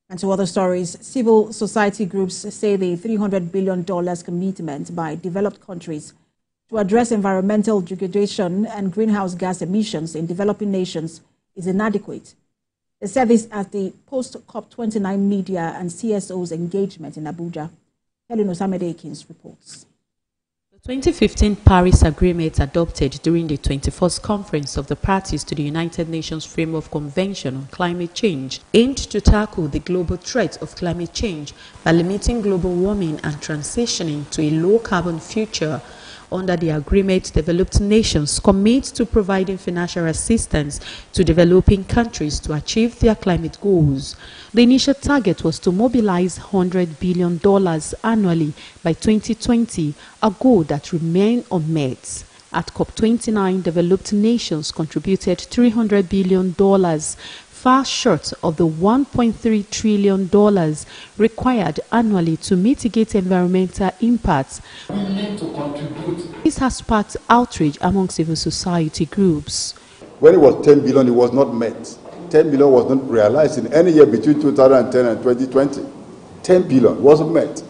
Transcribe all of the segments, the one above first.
And to other stories, civil society groups say the $300 billion commitment by developed countries to address environmental degradation and greenhouse gas emissions in developing nations is inadequate. They said this at the post-COP29 media and CSOs engagement in Abuja. Helen Osamede-Akins reports. The 2015 Paris Agreement, adopted during the 21st Conference of the Parties to the United Nations Framework Convention on Climate Change, aimed to tackle the global threat of climate change by limiting global warming and transitioning to a low-carbon future. Under the agreement, developed nations commit to providing financial assistance to developing countries to achieve their climate goals. The initial target was to mobilize $100 billion annually by 2020, a goal that remained unmet. At COP29, developed nations contributed $300 billion, far short of the $1.3 trillion required annually to mitigate environmental impacts. We need to contribute. This has sparked outrage among civil society groups. When it was 10 billion, it was not met. 10 billion was not realized in any year between 2010 and 2020. 10 billion wasn't met.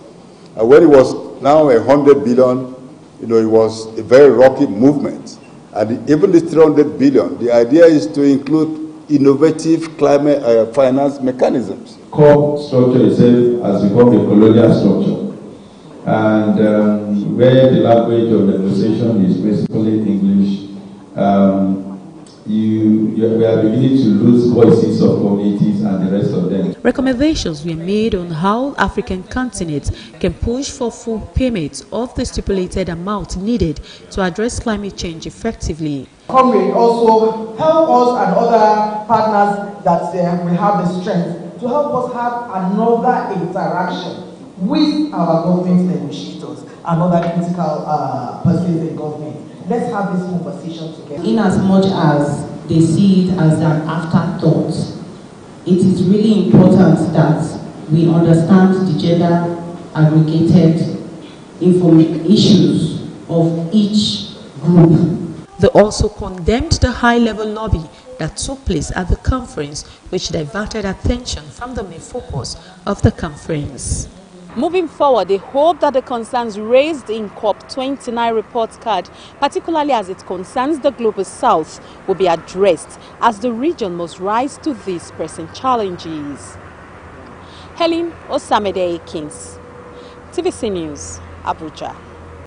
And when it was now 100 billion, it was a very rocky movement. And even this 300 billion, the idea is to include innovative climate finance mechanisms. COP structure itself has become a colonial structure, and where the language of negotiation is basically English, we are beginning to lose voices of communities and the rest of them. Recommendations were made on how African continent can push for full payment of the stipulated amount needed to address climate change effectively. COP will also help us and other partners that we have the strength to help us have another interaction with our government negotiators and other critical persons in government. Let's have this conversation together. In as much as they see it as an afterthought, it is really important that we understand the gender aggregated issues of each group. They also condemned the high-level lobby that took place at the conference, which diverted attention from the main focus of the conference. Moving forward, they hope that the concerns raised in COP29 report card, particularly as it concerns the Global South, will be addressed as the region must rise to these pressing challenges. Helen Osamede-Akins, TVC News, Abuja.